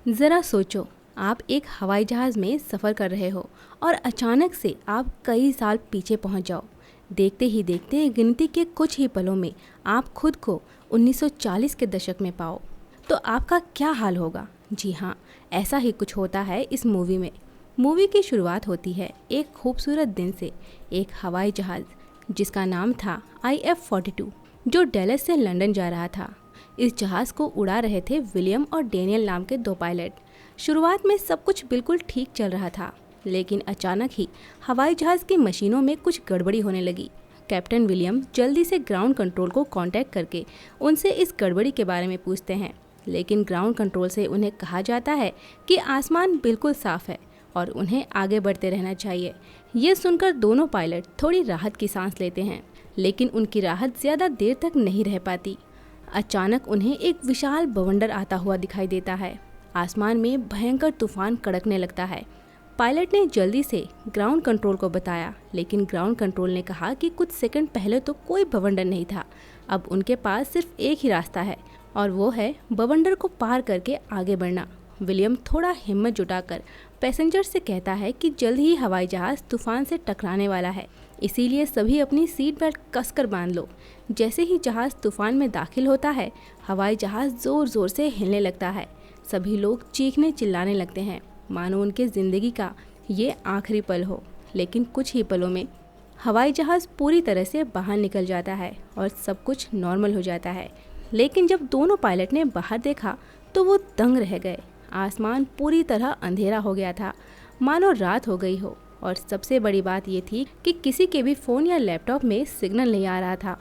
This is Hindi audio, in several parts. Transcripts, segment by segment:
ज़रा सोचो, आप एक हवाई जहाज़ में सफ़र कर रहे हो और अचानक से आप कई साल पीछे पहुंच जाओ। देखते ही देखते गिनती के कुछ ही पलों में आप खुद को 1940 के दशक में पाओ। तो आपका क्या हाल होगा? जी हाँ, ऐसा ही कुछ होता है इस मूवी में। मूवी की शुरुआत होती है एक खूबसूरत दिन से। एक हवाई जहाज़ जिसका नाम था IF-42 जो डैलस से लंदन जा रहा था। इस जहाज़ को उड़ा रहे थे विलियम और डेनियल नाम के दो पायलट। शुरुआत में सब कुछ बिल्कुल ठीक चल रहा था, लेकिन अचानक ही हवाई जहाज़ की मशीनों में कुछ गड़बड़ी होने लगी। कैप्टन विलियम जल्दी से ग्राउंड कंट्रोल को कांटेक्ट करके उनसे इस गड़बड़ी के बारे में पूछते हैं, लेकिन ग्राउंड कंट्रोल से उन्हें कहा जाता है कि आसमान बिल्कुल साफ है और उन्हें आगे बढ़ते रहना चाहिए। ये सुनकर दोनों पायलट थोड़ी राहत की सांस लेते हैं, लेकिन उनकी राहत ज़्यादा देर तक नहीं रह पाती। अचानक उन्हें एक विशाल बवंडर आता हुआ दिखाई देता है। आसमान में भयंकर तूफान कड़कने लगता है। पायलट ने जल्दी से ग्राउंड कंट्रोल को बताया, लेकिन ग्राउंड कंट्रोल ने कहा कि कुछ सेकंड पहले तो कोई बवंडर नहीं था। अब उनके पास सिर्फ एक ही रास्ता है और वो है बवंडर को पार करके आगे बढ़ना। विलियम थोड़ा हिम्मत जुटाकर पैसेंजर से कहता है कि जल्द ही हवाई जहाज़ तूफान से टकराने वाला है, इसीलिए सभी अपनी सीट बेल्ट कसकर बांध लो। जैसे ही जहाज़ तूफान में दाखिल होता है, हवाई जहाज़ ज़ोर ज़ोर से हिलने लगता है। सभी लोग चीखने चिल्लाने लगते हैं, मानो उनके ज़िंदगी का ये आखिरी पल हो। लेकिन कुछ ही पलों में हवाई जहाज़ पूरी तरह से बाहर निकल जाता है और सब कुछ नॉर्मल हो जाता है। लेकिन जब दोनों पायलट ने बाहर देखा तो वो दंग रह गए। आसमान पूरी तरह अंधेरा हो गया था, मानो रात हो गई हो। और सबसे बड़ी बात ये थी कि किसी के भी फ़ोन या लैपटॉप में सिग्नल नहीं आ रहा था।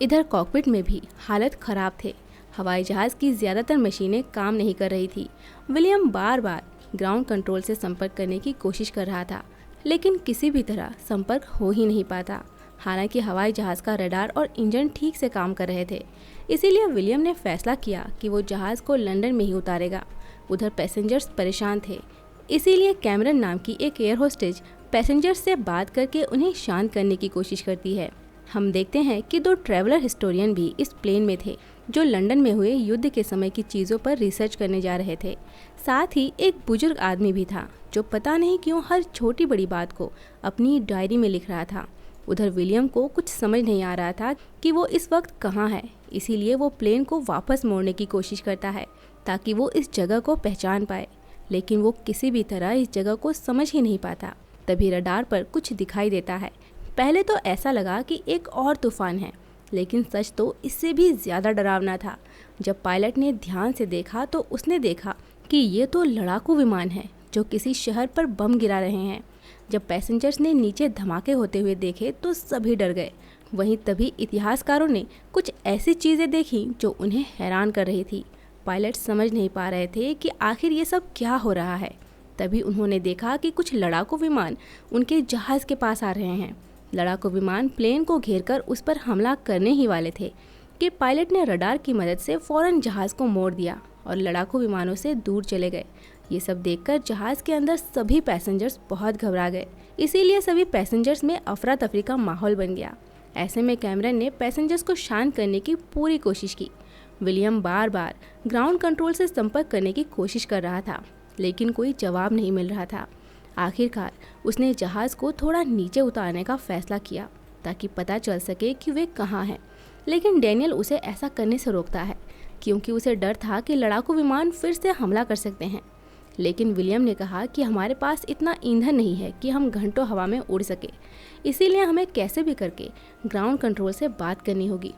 इधर कॉकपिट में भी हालत ख़राब थे। हवाई जहाज़ की ज़्यादातर मशीनें काम नहीं कर रही थी। विलियम बार बार ग्राउंड कंट्रोल से संपर्क करने की कोशिश कर रहा था, लेकिन किसी भी तरह संपर्क हो ही नहीं पाता। हालांकि हवाई जहाज़ का रडार और इंजन ठीक से काम कर रहे थे, इसीलिए विलियम ने फैसला किया कि वो जहाज़ को लंदन में ही उतारेगा। उधर पैसेंजर्स परेशान थे, इसीलिए कैमरन नाम की एक एयर होस्टेज पैसेंजर्स से बात करके उन्हें शांत करने की कोशिश करती है। हम देखते हैं कि दो ट्रैवलर हिस्टोरियन भी इस प्लेन में थे, जो लंदन में हुए युद्ध के समय की चीज़ों पर रिसर्च करने जा रहे थे। साथ ही एक बुजुर्ग आदमी भी था, जो पता नहीं क्यों हर छोटी बड़ी बात को अपनी डायरी में लिख रहा था। उधर विलियम को कुछ समझ नहीं आ रहा था कि वो इस वक्त कहाँ है, इसीलिए वो प्लेन को वापस मोड़ने की कोशिश करता है ताकि वो इस जगह को पहचान पाए, लेकिन वो किसी भी तरह इस जगह को समझ ही नहीं पाता। तभी रडार पर कुछ दिखाई देता है। पहले तो ऐसा लगा कि एक और तूफान है, लेकिन सच तो इससे भी ज़्यादा डरावना था। जब पायलट ने ध्यान से देखा तो उसने देखा कि ये तो लड़ाकू विमान है जो किसी शहर पर बम गिरा रहे हैं। जब पैसेंजर्स ने नीचे धमाके होते हुए देखे तो सभी डर गए। वहीं तभी इतिहासकारों ने कुछ ऐसी चीज़ें देखी जो उन्हें हैरान कर रही थी। पायलट समझ नहीं पा रहे थे कि आखिर ये सब क्या हो रहा है। तभी उन्होंने देखा कि कुछ लड़ाकू विमान उनके जहाज़ के पास आ रहे हैं। लड़ाकू विमान प्लेन को घेरकर उस पर हमला करने ही वाले थे कि पायलट ने रडार की मदद से फ़ौरन जहाज़ को मोड़ दिया और लड़ाकू विमानों से दूर चले गए। ये सब देखकर जहाज़ के अंदर सभी पैसेंजर्स बहुत घबरा गए, इसीलिए सभी पैसेंजर्स में अफरा तफरी का माहौल बन गया। ऐसे में कैमरन ने पैसेंजर्स को शांत करने की पूरी कोशिश की। विलियम बार बार ग्राउंड कंट्रोल से संपर्क करने की कोशिश कर रहा था, लेकिन कोई जवाब नहीं मिल रहा था। आखिरकार उसने जहाज़ को थोड़ा नीचे उतारने का फैसला किया ताकि पता चल सके कि वे कहाँ हैं। लेकिन डेनियल उसे ऐसा करने से रोकता है, क्योंकि उसे डर था कि लड़ाकू विमान फिर से हमला कर सकते हैं। लेकिन विलियम ने कहा कि हमारे पास इतना ईंधन नहीं है कि हम घंटों हवा में उड़ सके, इसीलिए हमें कैसे भी करके ग्राउंड कंट्रोल से बात करनी होगी।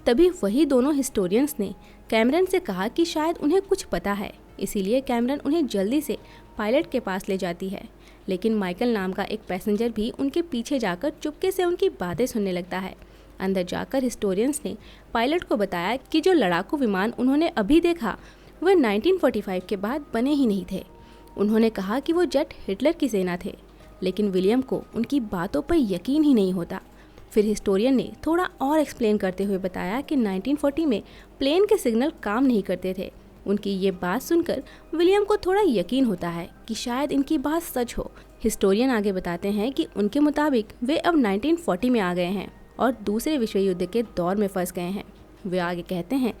तभी वही दोनों हिस्टोरियंस ने कैमरन से कहा कि शायद उन्हें कुछ पता है, इसीलिए कैमरन उन्हें जल्दी से पायलट के पास ले जाती है। लेकिन माइकल नाम का एक पैसेंजर भी उनके पीछे जाकर चुपके से उनकी बातें सुनने लगता है। अंदर जाकर हिस्टोरियंस ने पायलट को बताया कि जो लड़ाकू विमान उन्होंने अभी देखा वह 1945 के बाद बने ही नहीं थे। उन्होंने कहा कि वो जेट हिटलर की सेना थे, लेकिन विलियम को उनकी बातों पर यकीन ही नहीं होता। फिर हिस्टोरियन ने थोड़ा और एक्सप्लेन करते हुए बताया कि 1940 में प्लेन के सिग्नल काम नहीं करते थे। उनकी ये बात सुनकर विलियम को थोड़ा यकीन होता है कि शायद इनकी बात सच हो। हिस्टोरियन आगे बताते हैं कि उनके मुताबिक वे अब 1940 में आ गए हैं और दूसरे विश्व युद्ध के दौर में फंस गए हैं। वे आगे कहते हैं,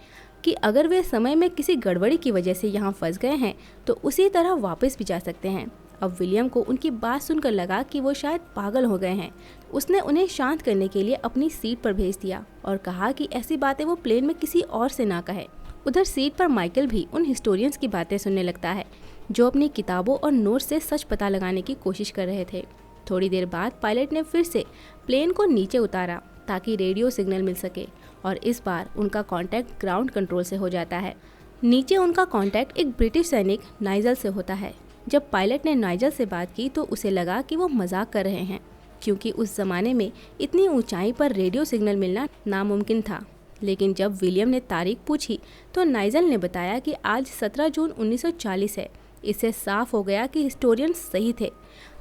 कि अगर वे समय में किसी गड़बड़ी की वजह से यहाँ फंस गए हैं तो उसी तरह वापस भी जा सकते हैं। अब विलियम को उनकी बात सुनकर लगा कि वो शायद पागल हो गए हैं। उसने उन्हें शांत करने के लिए अपनी सीट पर भेज दिया और कहा कि ऐसी बातें वो प्लेन में किसी और से ना कहे। उधर सीट पर माइकल भी उन हिस्टोरियंस की बातें सुनने लगता है जो अपनी किताबों और नोट्स से सच पता लगाने की कोशिश कर रहे थे। थोड़ी देर बाद पायलट ने फिर से प्लेन को नीचे उतारा ताकि रेडियो सिग्नल मिल सके और इस बार उनका कांटेक्ट ग्राउंड कंट्रोल से हो जाता है। नीचे उनका कांटेक्ट एक ब्रिटिश सैनिक नाइजल से होता है। जब पायलट ने नाइजल से बात की तो उसे लगा कि वो मजाक कर रहे हैं, क्योंकि उस ज़माने में इतनी ऊंचाई पर रेडियो सिग्नल मिलना नामुमकिन था। लेकिन जब विलियम ने तारीख पूछी तो नाइजल ने बताया कि आज 17 जून 1940 है। इससे साफ हो गया कि हिस्टोरियंस सही थे।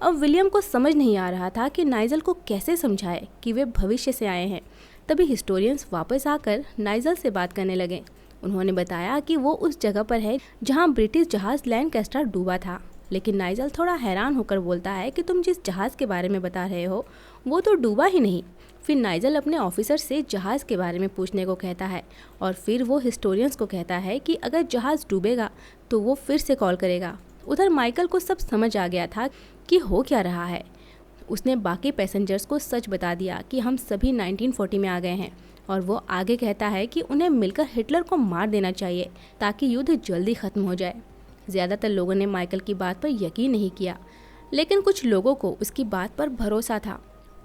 अब विलियम को समझ नहीं आ रहा था कि नाइजल को कैसे समझाए कि वे भविष्य से आए हैं। तभी हिस्टोरियंस वापस आकर नाइजल से बात करने लगे। उन्होंने बताया कि वो उस जगह पर है जहां ब्रिटिश जहाज़ लैंकास्टर डूबा था। लेकिन नाइजल थोड़ा हैरान होकर बोलता है कि तुम जिस जहाज़ के बारे में बता रहे हो वो तो डूबा ही नहीं। फिर नाइजल अपने ऑफिसर से जहाज़ के बारे में पूछने को कहता है और फिर वो हिस्टोरियंस को कहता है कि अगर जहाज़ डूबेगा तो वो फिर से कॉल करेगा। उधर माइकल को सब समझ आ गया था कि हो क्या रहा है। उसने बाकी पैसेंजर्स को सच बता दिया कि हम सभी 1940 में आ गए हैं और वो आगे कहता है कि उन्हें मिलकर हिटलर को मार देना चाहिए ताकि युद्ध जल्दी ख़त्म हो जाए। ज़्यादातर लोगों ने माइकल की बात पर यकीन नहीं किया, लेकिन कुछ लोगों को उसकी बात पर भरोसा था।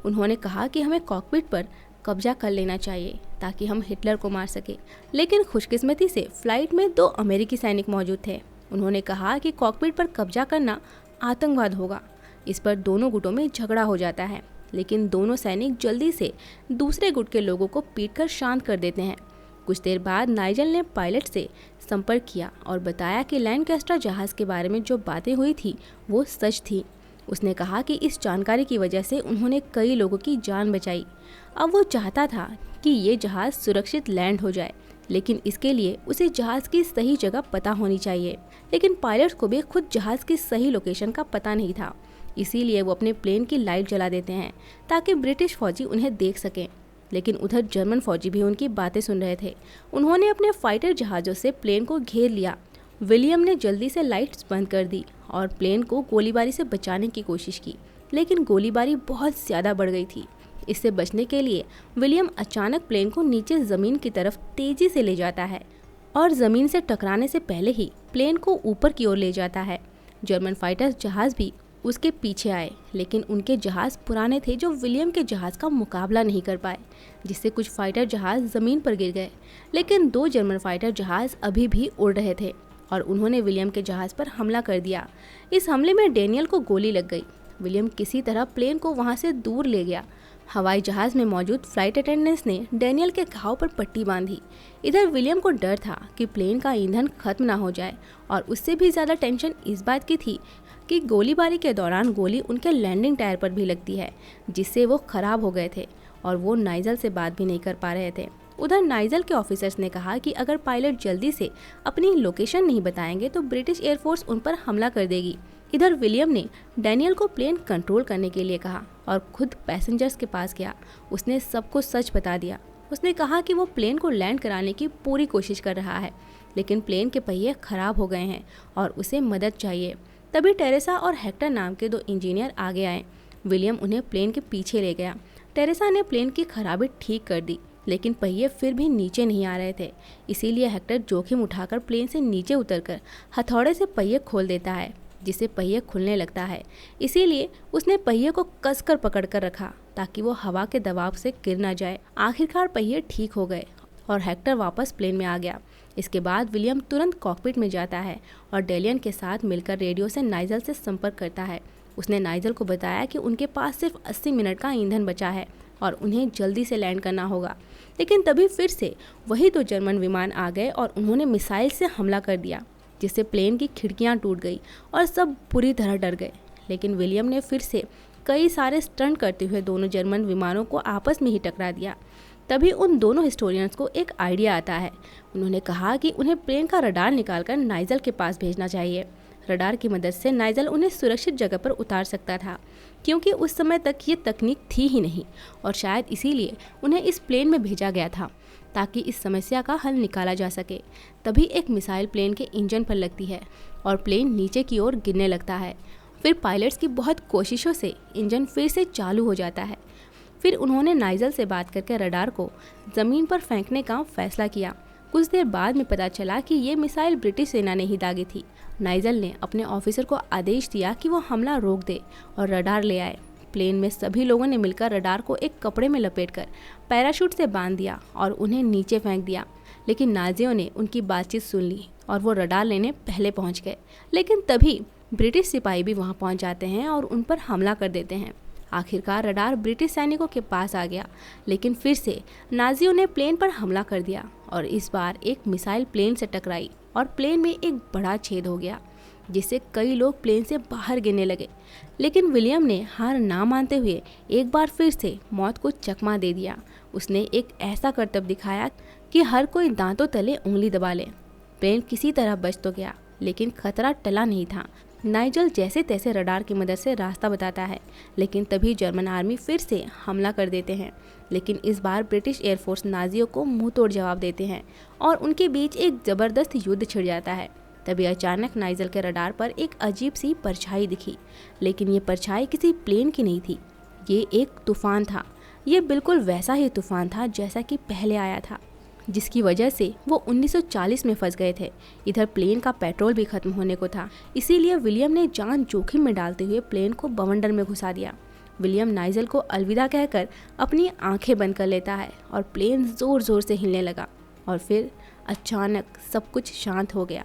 उन्होंने कहा कि हमें कॉकपिट पर कब्जा कर लेना चाहिए ताकि हम हिटलर को मार सके। लेकिन खुशकिस्मती से फ्लाइट में 2 अमेरिकी सैनिक मौजूद थे। उन्होंने कहा कि कॉकपिट पर कब्जा करना आतंकवाद होगा। इस पर दोनों गुटों में झगड़ा हो जाता है, लेकिन दोनों सैनिक जल्दी से दूसरे गुट के लोगों को पीटकर शांत कर देते हैं। कुछ देर बाद नाइजल ने पायलट से संपर्क किया और बताया कि लैंकास्टर जहाज़ के बारे में जो बातें हुई थी वो सच थी। उसने कहा कि इस जानकारी की वजह से उन्होंने कई लोगों की जान बचाई। अब वो चाहता था कि ये जहाज़ सुरक्षित लैंड हो जाए, लेकिन इसके लिए उसे जहाज़ की सही जगह पता होनी चाहिए। लेकिन पायलट को भी खुद जहाज़ की सही लोकेशन का पता नहीं था, इसीलिए वो अपने प्लेन की लाइट जला देते हैं ताकि ब्रिटिश फौजी उन्हें देख सकें। लेकिन उधर जर्मन फौजी भी उनकी बातें सुन रहे थे। उन्होंने अपने फाइटर जहाज़ों से प्लेन को घेर लिया। विलियम ने जल्दी से लाइट्स बंद कर दी और प्लेन को गोलीबारी से बचाने की कोशिश की, लेकिन गोलीबारी बहुत ज़्यादा बढ़ गई थी। इससे बचने के लिए विलियम अचानक प्लेन को नीचे ज़मीन की तरफ तेज़ी से ले जाता है और ज़मीन से टकराने से पहले ही प्लेन को ऊपर की ओर ले जाता है। जर्मन फाइटर जहाज़ भी उसके पीछे आए, लेकिन उनके जहाज़ पुराने थे जो विलियम के जहाज़ का मुकाबला नहीं कर पाए, जिससे कुछ फाइटर जहाज़ ज़मीन पर गिर गए। लेकिन 2 जर्मन फाइटर जहाज़ अभी भी उड़ रहे थे और उन्होंने विलियम के जहाज़ पर हमला कर दिया। इस हमले में डेनियल को गोली लग गई। विलियम किसी तरह प्लेन को वहां से दूर ले गया। हवाई जहाज़ में मौजूद फ्लाइट अटेंडेंट्स ने डेनियल के घाव पर पट्टी बांधी। इधर विलियम को डर था कि प्लेन का ईंधन खत्म ना हो जाए और उससे भी ज़्यादा टेंशन इस बात की थी कि गोलीबारी के दौरान गोली उनके लैंडिंग टायर पर भी लगती है, जिससे वो ख़राब हो गए थे और वो नाइजल से बात भी नहीं कर पा रहे थे। उधर नाइजल के ऑफिसर्स ने कहा कि अगर पायलट जल्दी से अपनी लोकेशन नहीं बताएंगे तो ब्रिटिश एयरफोर्स उन पर हमला कर देगी। इधर विलियम ने डैनियल को प्लेन कंट्रोल करने के लिए कहा और खुद पैसेंजर्स के पास गया। उसने सबको सच बता दिया। उसने कहा कि वो प्लेन को लैंड कराने की पूरी कोशिश कर रहा है, लेकिन प्लेन के पहिए खराब हो गए हैं और उसे मदद चाहिए। तभी टेरेसा और हेक्टर नाम के 2 इंजीनियर आगे आए। विलियम उन्हें प्लेन के पीछे ले गया। टेरेसा ने प्लेन की खराबी ठीक कर दी, लेकिन पहिए फिर भी नीचे नहीं आ रहे थे। इसीलिए हेक्टर जोखिम उठाकर प्लेन से नीचे उतरकर हथौड़े से पहिए खोल देता है, जिससे पहिए खुलने लगता है। इसीलिए उसने पहिए को कसकर पकड़कर रखा ताकि वो हवा के दबाव से गिर ना जाए। आखिरकार पहिए ठीक हो गए और हेक्टर वापस प्लेन में आ गया। इसके बाद विलियम तुरंत कॉकपिट में जाता है और डेलियन के साथ मिलकर रेडियो से नाइजल से संपर्क करता है। उसने नाइजल को बताया कि उनके पास सिर्फ 80 मिनट का ईंधन बचा है और उन्हें जल्दी से लैंड करना होगा। लेकिन तभी फिर से वही 2 जर्मन विमान आ गए और उन्होंने मिसाइल से हमला कर दिया, जिससे प्लेन की खिड़कियां टूट गई और सब बुरी तरह डर गए। लेकिन विलियम ने फिर से कई सारे स्टंट करते हुए दोनों जर्मन विमानों को आपस में ही टकरा दिया। तभी उन दोनों हिस्टोरियंस को एक आइडिया आता है। उन्होंने कहा कि उन्हें प्लेन का रडार निकालकर नाइजल के पास भेजना चाहिए। रडार की मदद से नाइजल उन्हें सुरक्षित जगह पर उतार सकता था, क्योंकि उस समय तक ये तकनीक थी ही नहीं और शायद इसीलिए उन्हें इस प्लेन में भेजा गया था ताकि इस समस्या का हल निकाला जा सके। तभी एक मिसाइल प्लेन के इंजन पर लगती है और प्लेन नीचे की ओर गिरने लगता है। फिर पायलट्स की बहुत कोशिशों से इंजन फिर से चालू हो जाता है। फिर उन्होंने नाइजल से बात करके रडार को ज़मीन पर फेंकने का फैसला किया। कुछ देर बाद में पता चला कि ये मिसाइल ब्रिटिश सेना ने ही दागी थी। नाइजल ने अपने ऑफिसर को आदेश दिया कि वो हमला रोक दे और रडार ले आए। प्लेन में सभी लोगों ने मिलकर रडार को एक कपड़े में लपेटकर पैराशूट से बांध दिया और उन्हें नीचे फेंक दिया। लेकिन नाजियों ने उनकी बातचीत सुन ली और वो रडार लेने पहले पहुंच गए। लेकिन तभी ब्रिटिश सिपाही भी वहां पहुंच जाते हैं और उन पर हमला कर देते हैं। आखिरकार रडार ब्रिटिश सैनिकों के पास आ गया, लेकिन फिर से नाजियों ने प्लेन पर हमला कर दिया और इस बार एक मिसाइल प्लेन से टकराई और प्लेन में एक बड़ा छेद हो गया, जिससे कई लोग प्लेन से बाहर गिरने लगे। लेकिन विलियम ने हार ना मानते हुए एक बार फिर से मौत को चकमा दे दिया। उसने एक ऐसा करतब दिखाया कि हर कोई दांतों तले उंगली दबा ले। प्लेन किसी तरह बच तो गया, लेकिन खतरा टला नहीं था। नाइजल जैसे तैसे रडार की मदद से रास्ता बताता है, लेकिन तभी जर्मन आर्मी फिर से हमला कर देते हैं। लेकिन इस बार ब्रिटिश एयरफोर्स नाजियों को मुंह तोड़ जवाब देते हैं और उनके बीच एक ज़बरदस्त युद्ध छिड़ जाता है। तभी अचानक नाइजल के रडार पर एक अजीब सी परछाई दिखी, लेकिन ये परछाई किसी प्लेन की नहीं थी। ये एक तूफान था। ये बिल्कुल वैसा ही तूफान था जैसा कि पहले आया था, जिसकी वजह से वो 1940 में फंस गए थे। इधर प्लेन का पेट्रोल भी खत्म होने को था, इसीलिए विलियम ने जान जोखिम में डालते हुए प्लेन को बवंडर में घुसा दिया। विलियम नाइजल को अलविदा कहकर अपनी आंखें बंद कर लेता है और प्लेन ज़ोर ज़ोर से हिलने लगा और फिर अचानक सब कुछ शांत हो गया।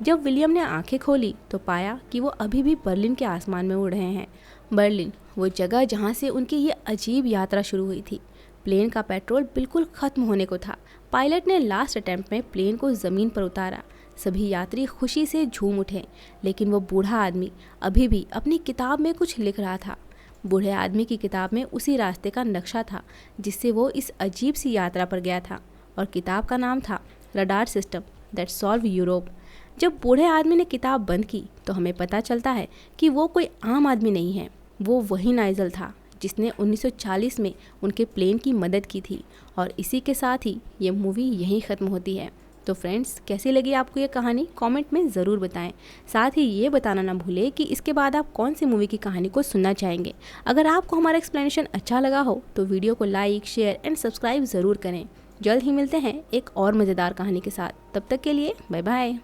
जब विलियम ने आंखें खोली तो पाया कि वो अभी भी बर्लिन के आसमान में उड़ रहे हैं। बर्लिन, वो जगह जहाँ से उनकी ये अजीब यात्रा शुरू हुई थी। प्लेन का पेट्रोल बिल्कुल खत्म होने को था। पायलट ने लास्ट अटेम्प्ट में प्लेन को ज़मीन पर उतारा। सभी यात्री खुशी से झूम उठे, लेकिन वो बूढ़ा आदमी अभी भी अपनी किताब में कुछ लिख रहा था। बूढ़े आदमी की किताब में उसी रास्ते का नक्शा था जिससे वो इस अजीब सी यात्रा पर गया था, और किताब का नाम था radar system that solve Europe. जब बूढ़े आदमी ने किताब बंद की तो हमें पता चलता है कि वो कोई आम आदमी नहीं है, वो वही नाइजल था जिसने 1940 में उनके प्लेन की मदद की थी। और इसी के साथ ही ये मूवी यहीं ख़त्म होती है। तो फ्रेंड्स, कैसी लगी आपको ये कहानी कमेंट में ज़रूर बताएं। साथ ही ये बताना ना भूलें कि इसके बाद आप कौन सी मूवी की कहानी को सुनना चाहेंगे। अगर आपको हमारा एक्सप्लेनेशन अच्छा लगा हो तो वीडियो को लाइक, शेयर एंड सब्सक्राइब ज़रूर करें। जल्द ही मिलते हैं एक और मज़ेदार कहानी के साथ। तब तक के लिए बाय बाय।